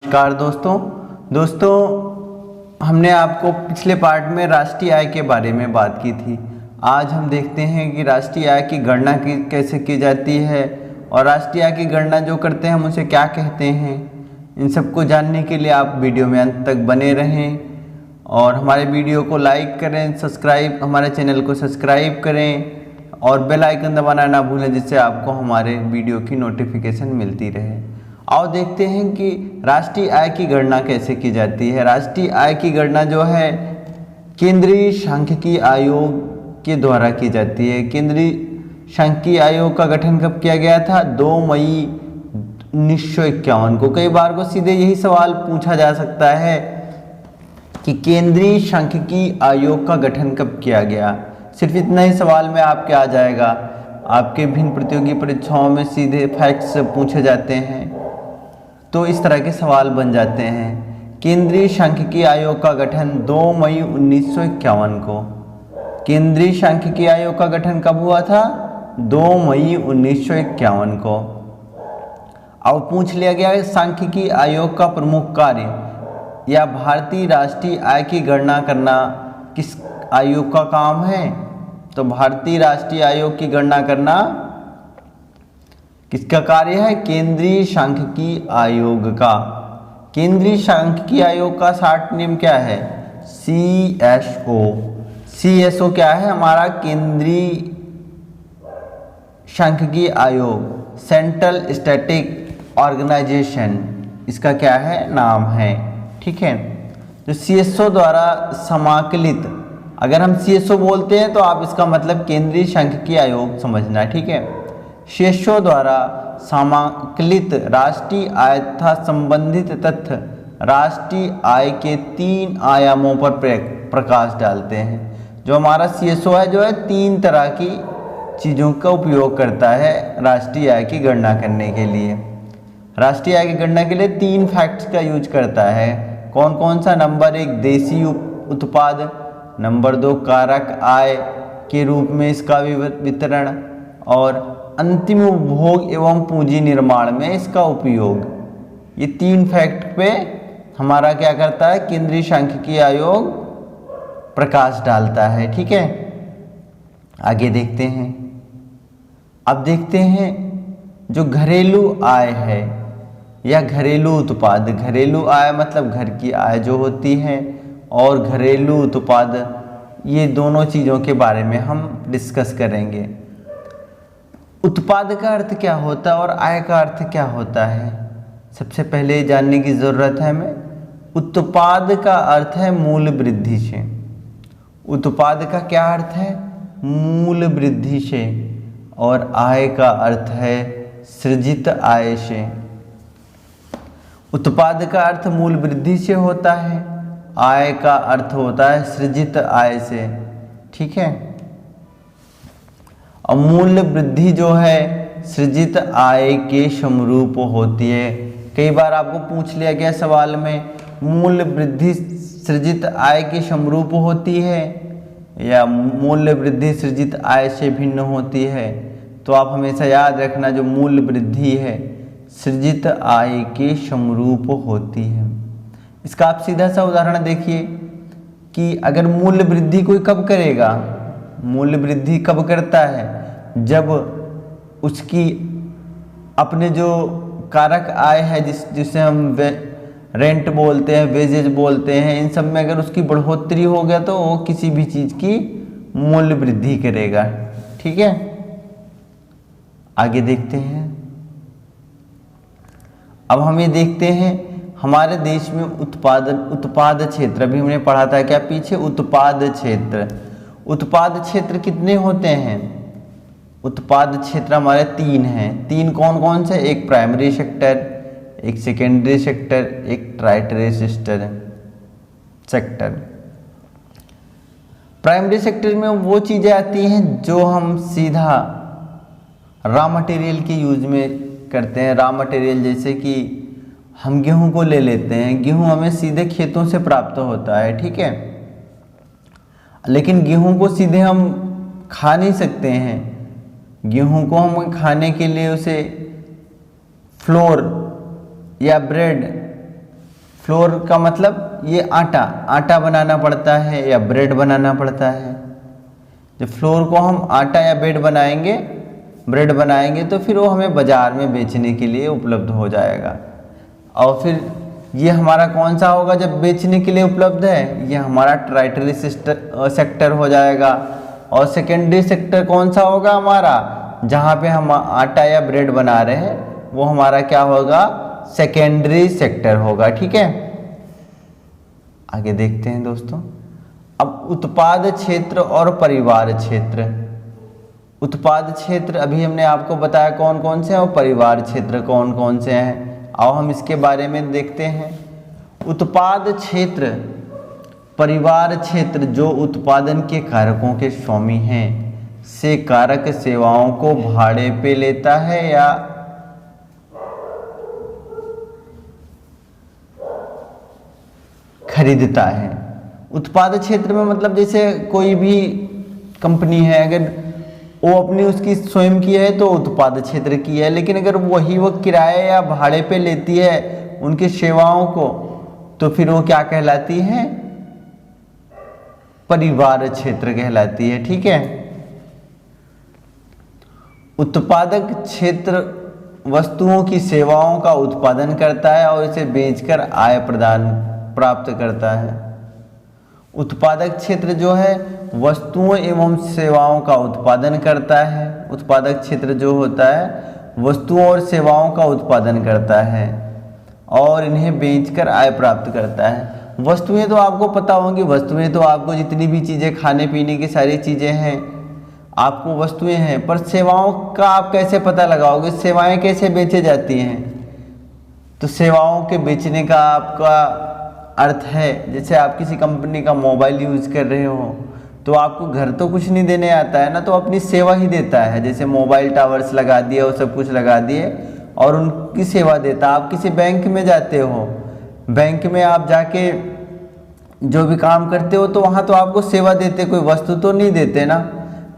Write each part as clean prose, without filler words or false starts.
नमस्कार दोस्तों हमने आपको पिछले पार्ट में राष्ट्रीय आय के बारे में बात की थी। आज हम देखते हैं कि राष्ट्रीय आय की गणना कैसे की जाती है और राष्ट्रीय आय की गणना जो करते हैं हम उसे क्या कहते हैं। इन सबको जानने के लिए आप वीडियो में अंत तक बने रहें और हमारे वीडियो को लाइक करें, हमारे चैनल को सब्सक्राइब करें और बेल आइकन दबाना ना भूलें, जिससे आपको हमारे वीडियो की नोटिफिकेशन मिलती रहे। आओ देखते हैं कि राष्ट्रीय आय की गणना कैसे की जाती है। राष्ट्रीय आय की गणना जो है केंद्रीय सांख्यिकी आयोग के द्वारा की जाती है। केंद्रीय सांख्यिकी आयोग का गठन कब किया गया था? 2 मई 1951 को। कई बार को सीधे यही सवाल पूछा जा सकता है कि केंद्रीय सांख्यिकी आयोग का गठन कब किया गया। सिर्फ इतना ही सवाल में आपके आ जाएगा। आपके भिन्न प्रतियोगी परीक्षाओं में सीधे फैक्ट्स पूछे जाते हैं, तो इस तरह के सवाल बन जाते हैं। केंद्रीय सांख्यिकी आयोग का गठन 2 मई 1951 को। केंद्रीय सांख्यिकी आयोग का गठन कब हुआ था? 2 मई 1951 को। अब पूछ लिया गया है सांख्यिकी आयोग का प्रमुख कार्य या भारतीय राष्ट्रीय आय की गणना करना किस आयोग का काम है? तो भारतीय राष्ट्रीय आयोग की गणना करना किसका कार्य है? केंद्रीय सांख्यिकी आयोग का। केंद्रीय सांख्यिकी आयोग का शॉर्ट नेम क्या है? CSO। CSO क्या है? हमारा केंद्रीय सांख्यिकी आयोग, सेंट्रल स्टैटिक ऑर्गेनाइजेशन, इसका क्या है? नाम है। ठीक है, तो CSO द्वारा समाकलित, अगर हम CSO बोलते हैं तो आप इसका मतलब केंद्रीय सांख्यिकी आयोग समझना है। ठीक है, CSO द्वारा समाकलित राष्ट्रीय आय तथा संबंधित तथ्य राष्ट्रीय आय के 3 आयामों पर प्रकाश डालते हैं। जो हमारा CSO है जो है 3 तरह की चीज़ों का उपयोग करता है राष्ट्रीय आय की गणना करने के लिए। राष्ट्रीय आय की गणना के लिए 3 फैक्ट्स का यूज करता है। कौन कौन सा? नंबर 1 देशी उत्पाद, नंबर 2 कारक आय के रूप में इसका वितरण और अंतिम उपभोग एवं पूंजी निर्माण में इसका उपयोग। ये 3 फैक्ट पे हमारा क्या करता है? केंद्रीय सांख्यिकी आयोग प्रकाश डालता है। ठीक है, आगे देखते हैं। अब देखते हैं जो घरेलू आय है या घरेलू उत्पाद। घरेलू आय मतलब घर की आय जो होती है, और घरेलू उत्पाद, ये दोनों चीज़ों के बारे में हम डिस्कस करेंगे। उत्पाद का अर्थ क्या होता है और आय का अर्थ क्या होता है? सबसे पहले जानने की ज़रूरत है हमें। उत्पाद का अर्थ है मूल्य वृद्धि से। उत्पाद का क्या अर्थ है? मूल्य वृद्धि से। और आय का अर्थ है सृजित आय से। उत्पाद का अर्थ मूल्य वृद्धि से होता है, आय का अर्थ होता है सृजित आय से। ठीक है, और मूल्य वृद्धि जो है सृजित आय के समरूप होती है। कई बार आपको पूछ लिया गया सवाल में, मूल्य वृद्धि सृजित आय के समरूप होती है या मूल्य वृद्धि सृजित आय से भिन्न होती है? तो आप हमेशा याद रखना, जो मूल्य वृद्धि है सृजित आय के समरूप होती है। इसका आप सीधा सा उदाहरण देखिए कि अगर मूल्य वृद्धि कोई कब करेगा? मूल्य वृद्धि कब करता है? जब उसकी अपने जो कारक आय है जिसे हम रेंट बोलते हैं, वेजेज बोलते हैं, इन सब में अगर उसकी बढ़ोतरी हो गया तो वो किसी भी चीज़ की मूल्य वृद्धि करेगा। ठीक है, आगे देखते हैं। अब हम ये देखते हैं हमारे देश में उत्पाद क्षेत्र, अभी हमने पढ़ा था क्या पीछे? उत्पाद क्षेत्र। उत्पाद क्षेत्र कितने होते हैं? उत्पाद क्षेत्र हमारे 3 हैं। 3 कौन कौन से? एक प्राइमरी सेक्टर, एक सेकेंडरी सेक्टर, एक टर्शियरी सेक्टर। प्राइमरी सेक्टर में वो चीज़ें आती हैं जो हम सीधा रॉ मटेरियल के यूज में करते हैं। रॉ मटेरियल जैसे कि हम गेहूं को ले लेते हैं। गेहूं हमें सीधे खेतों से प्राप्त होता है। ठीक है, लेकिन गेहूं को सीधे हम खा नहीं सकते हैं। गेहूं को हम खाने के लिए उसे फ्लोर या ब्रेड फ्लोर का मतलब ये आटा बनाना पड़ता है या ब्रेड बनाना पड़ता है। जब फ्लोर को हम आटा या ब्रेड बनाएंगे तो फिर वो हमें बाज़ार में बेचने के लिए उपलब्ध हो जाएगा। और फिर ये हमारा कौन सा होगा जब बेचने के लिए उपलब्ध है, ये हमारा टर्टियरी सेक्टर हो जाएगा। और सेकेंडरी सेक्टर कौन सा होगा हमारा, जहाँ पे हम आटा या ब्रेड बना रहे हैं वो हमारा क्या होगा, सेकेंडरी सेक्टर होगा। ठीक है, आगे देखते हैं दोस्तों। अब उत्पाद क्षेत्र और परिवार क्षेत्र। उत्पाद क्षेत्र अभी हमने आपको बताया कौन कौन से हैं, और परिवार क्षेत्र कौन कौन से हैं। आओ हम इसके बारे में देखते हैं। उत्पाद क्षेत्र, परिवार क्षेत्र जो उत्पादन के कारकों के स्वामी हैं से कारक सेवाओं को भाड़े पे लेता है या खरीदता है। उत्पाद क्षेत्र में मतलब जैसे कोई भी कंपनी है, अगर वो अपनी उसकी स्वयं की है तो उत्पाद क्षेत्र की है, लेकिन अगर वही वो किराए या भाड़े पे लेती है उनकी सेवाओं को तो फिर वो क्या कहलाती है, परिवार क्षेत्र कहलाती है। ठीक है, उत्पादक क्षेत्र वस्तुओं की सेवाओं का उत्पादन करता है और इसे बेचकर आय प्राप्त करता है। उत्पादक क्षेत्र जो है वस्तुओं एवं सेवाओं का उत्पादन करता है। उत्पादक क्षेत्र जो होता है वस्तुओं और सेवाओं का उत्पादन करता है और इन्हें बेचकर आय प्राप्त करता है। वस्तुएं तो आपको पता होंगी, वस्तुएं तो आपको जितनी भी चीज़ें खाने पीने की सारी चीज़ें हैं आपको वस्तुएं हैं, पर सेवाओं का आप कैसे पता लगाओगे, सेवाएं कैसे बेचे जाती हैं। तो सेवाओं के बेचने का आपका अर्थ है, जैसे आप किसी कंपनी का मोबाइल यूज़ कर रहे हो तो आपको घर तो कुछ नहीं देने आता है ना, तो अपनी सेवा ही देता है। जैसे मोबाइल टावर्स लगा दिए और सब कुछ लगा दिए और उनकी सेवा देता। आप किसी बैंक में जाते हो, बैंक में आप जाके जो भी काम करते हो तो वहाँ तो आपको सेवा देते, कोई वस्तु तो नहीं देते ना।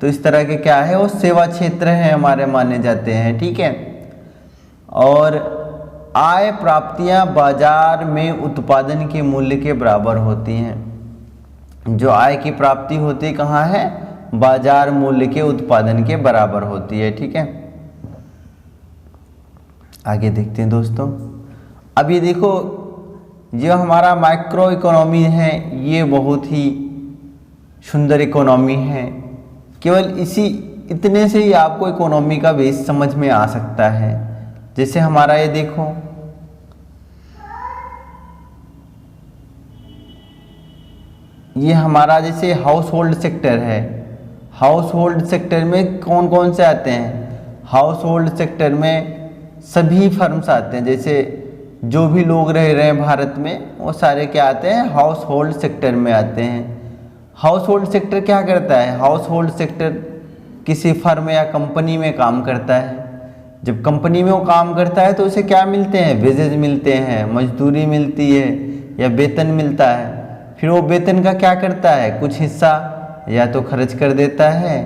तो इस तरह के क्या है, वो सेवा क्षेत्र हैं हमारे माने जाते हैं। ठीक है, और आय प्राप्तियां बाजार में उत्पादन के मूल्य के बराबर होती हैं। जो आय की प्राप्ति होती कहाँ है, बाजार मूल्य के उत्पादन के बराबर होती है। ठीक है, आगे देखते हैं दोस्तों। अब ये देखो, जो हमारा माइक्रो इकोनॉमी है ये बहुत ही सुंदर इकोनॉमी है। केवल इतने से ही आपको इकोनॉमी का बेस समझ में आ सकता है। जैसे हमारा ये देखो, ये हमारा जैसे हाउस होल्ड सेक्टर है। हाउस होल्ड सेक्टर में कौन कौन से आते हैं, हाउस होल्ड सेक्टर में सभी फर्म्स आते हैं। जैसे जो भी लोग रह रहे हैं भारत में वो सारे क्या आते हैं, हाउस होल्ड सेक्टर में आते हैं। हाउस होल्ड सेक्टर क्या करता है, हाउस होल्ड सेक्टर किसी फर्म या कंपनी में काम करता है। जब कंपनी में वो काम करता है तो उसे क्या मिलते हैं, वेजेज मिलते हैं, मजदूरी मिलती है या वेतन मिलता है। फिर वो वेतन का क्या करता है, कुछ हिस्सा या तो खर्च कर देता है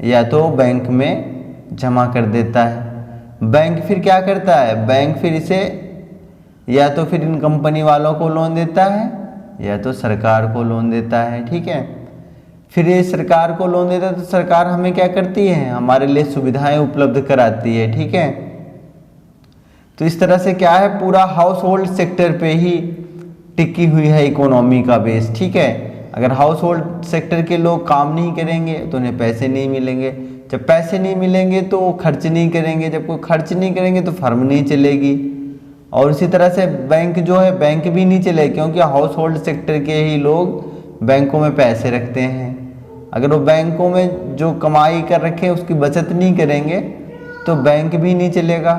या तो बैंक में जमा कर देता है। बैंक फिर क्या करता है, बैंक फिर इसे या तो फिर इन कंपनी वालों को लोन देता है या तो सरकार को लोन देता है। ठीक है, फिर ये सरकार को लोन देता है तो सरकार हमें क्या करती है, हमारे लिए सुविधाएं उपलब्ध कराती है। ठीक है, तो इस तरह से क्या है, पूरा हाउस होल्ड सेक्टर पे ही टिकी हुई है इकोनॉमी का बेस। ठीक है, अगर हाउस होल्ड सेक्टर के लोग काम नहीं करेंगे तो उन्हें पैसे नहीं मिलेंगे, जब पैसे नहीं मिलेंगे तो वो खर्च नहीं करेंगे, जब कोई खर्च नहीं करेंगे तो फर्म नहीं चलेगी। और इसी तरह से बैंक जो है, बैंक भी नहीं चले, क्योंकि हाउस होल्ड सेक्टर के ही लोग बैंकों में पैसे रखते हैं। अगर वो बैंकों में जो कमाई कर रखे उसकी बचत नहीं करेंगे तो बैंक भी नहीं चलेगा।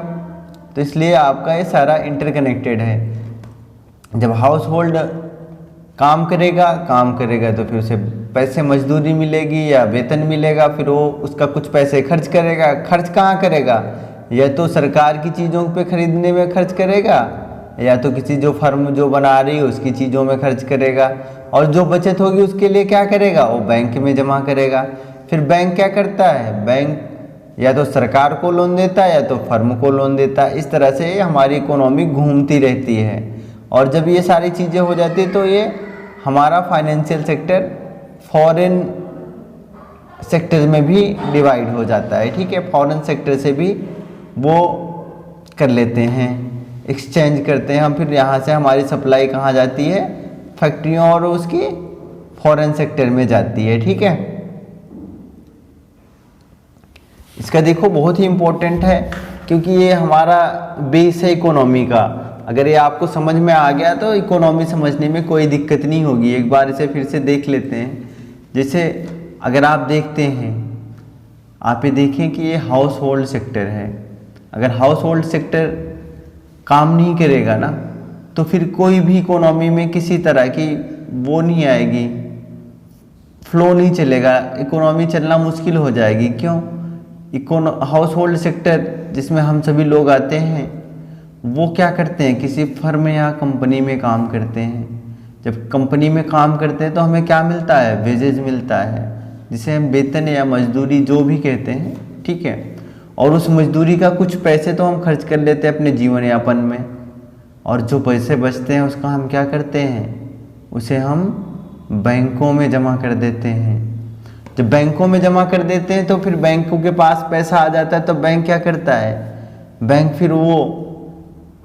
तो इसलिए आपका ये सारा इंटरकनेक्टेड है। जब हाउस होल्ड काम करेगा तो फिर उसे पैसे मजदूरी मिलेगी या वेतन मिलेगा, फिर वो उसका कुछ पैसे खर्च करेगा। खर्च कहाँ करेगा, या तो सरकार की चीज़ों पे खरीदने में खर्च करेगा या तो किसी जो फर्म जो बना रही है उसकी चीज़ों में खर्च करेगा, और जो बचत होगी उसके लिए क्या करेगा, वो बैंक में जमा करेगा। फिर बैंक क्या करता है, बैंक या तो सरकार को लोन देता है या तो फर्म को लोन देता है। इस तरह से हमारी इकोनॉमी घूमती रहती है। और जब ये सारी चीज़ें हो जाती है तो ये हमारा फाइनेंशियल सेक्टर फॉरेन सेक्टर में भी डिवाइड हो जाता है। ठीक है, फॉरेन सेक्टर से भी वो कर लेते हैं, एक्सचेंज करते हैं हम, फिर यहाँ से हमारी सप्लाई कहाँ जाती है, फैक्ट्रियों और उसकी फॉरेन सेक्टर में जाती है। ठीक है, इसका देखो बहुत ही इम्पोर्टेंट है क्योंकि ये हमारा बेस है इकोनॉमी का। अगर ये आपको समझ में आ गया तो इकोनॉमी समझने में कोई दिक्कत नहीं होगी। एक बार इसे फिर से देख लेते हैं। जैसे अगर आप देखते हैं, आप ये देखें कि ये हाउस होल्ड सेक्टर है। अगर हाउस होल्ड सेक्टर काम नहीं करेगा ना तो फिर कोई भी इकोनॉमी में किसी तरह की वो नहीं आएगी, फ्लो नहीं चलेगा, इकोनॉमी चलना मुश्किल हो जाएगी। क्यों? हाउस होल्ड सेक्टर जिसमें हम सभी लोग आते हैं वो क्या करते हैं, किसी फर्म या कंपनी में काम करते हैं। जब कंपनी में काम करते हैं तो हमें क्या मिलता है, वेजेज मिलता है, जिसे हम वेतन या मजदूरी जो भी कहते हैं। ठीक है, और उस मजदूरी का कुछ पैसे तो हम खर्च कर लेते हैं अपने जीवन यापन में, और जो पैसे बचते हैं उसका हम क्या करते हैं, उसे हम बैंकों में जमा कर देते हैं। जब बैंकों में जमा कर देते हैं तो फिर बैंकों के पास पैसा आ जाता है तो बैंक क्या करता है, बैंक फिर वो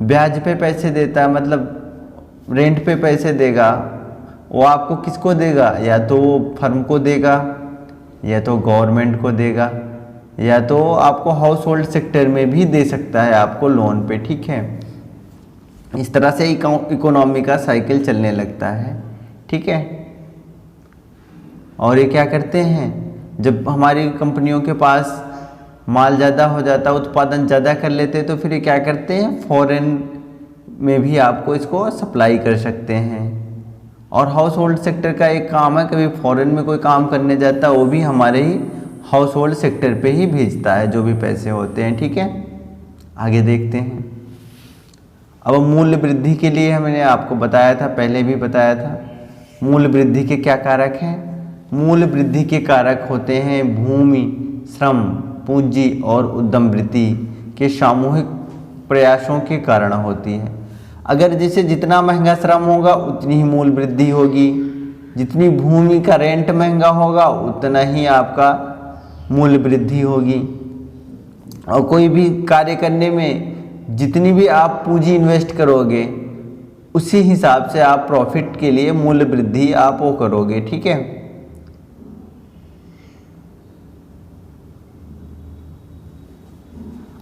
ब्याज पे पैसे देता है, मतलब रेंट पे पैसे देगा। वो आपको किसको देगा, या तो वो फर्म को देगा, या तो गवर्नमेंट को देगा, या तो आपको हाउस होल्ड सेक्टर में भी दे सकता है आपको लोन पे। ठीक है, इस तरह से इकोनॉमी का साइकिल चलने लगता है। ठीक है, और ये क्या करते हैं, जब हमारी कंपनियों के पास माल ज़्यादा हो जाता, उत्पादन ज़्यादा कर लेते हैं तो फिर ये क्या करते हैं, फॉरेन में भी आपको इसको सप्लाई कर सकते हैं। और हाउस होल्ड सेक्टर का एक काम है, कभी फॉरेन में कोई काम करने जाता है वो भी हमारे ही हाउस होल्ड सेक्टर पे ही भेजता है जो भी पैसे होते हैं। ठीक है, आगे देखते हैं। अब मूल्य वृद्धि के लिए मैंने आपको बताया था, पहले भी बताया था, मूल्य वृद्धि के क्या कारक हैं। मूल्य वृद्धि के कारक होते हैं भूमि, श्रम, पूंजी और उद्यम वृद्धि के सामूहिक प्रयासों के कारण होती है। अगर जैसे जितना महंगा श्रम होगा उतनी ही मूल्य वृद्धि होगी, जितनी भूमि का रेंट महंगा होगा उतना ही आपका मूल्य वृद्धि होगी। और कोई भी कार्य करने में जितनी भी आप पूंजी इन्वेस्ट करोगे उसी हिसाब से आप प्रॉफिट के लिए मूल्य वृद्धि आप वो करोगे। ठीक है,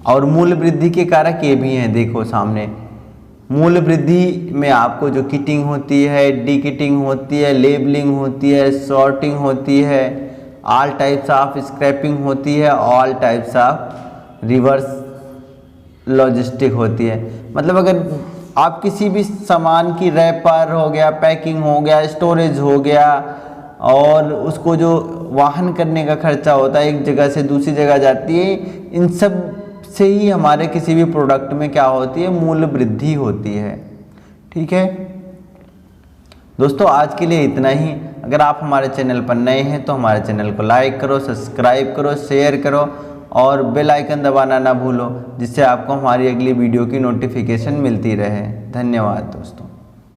और मूल्य वृद्धि के कारक ये भी हैं, देखो सामने। मूल्य वृद्धि में आपको जो किटिंग होती है, डी किटिंग होती है, लेबलिंग होती है, सॉर्टिंग होती है, ऑल टाइप्स ऑफ स्क्रैपिंग होती है, all types of reverse logistic होती है। मतलब अगर आप किसी भी सामान की रैपर हो गया, पैकिंग हो गया, स्टोरेज हो गया, और उसको जो वाहन करने का खर्चा होता है, एक जगह से दूसरी जगह जाती है, इन सब से ही हमारे किसी भी प्रोडक्ट में क्या होती है, मूल्य वृद्धि होती है। ठीक है दोस्तों, आज के लिए इतना ही। अगर आप हमारे चैनल पर नए हैं तो हमारे चैनल को लाइक करो, सब्सक्राइब करो, शेयर करो और बेल आइकन दबाना ना भूलो, जिससे आपको हमारी अगली वीडियो की नोटिफिकेशन मिलती रहे। धन्यवाद दोस्तों।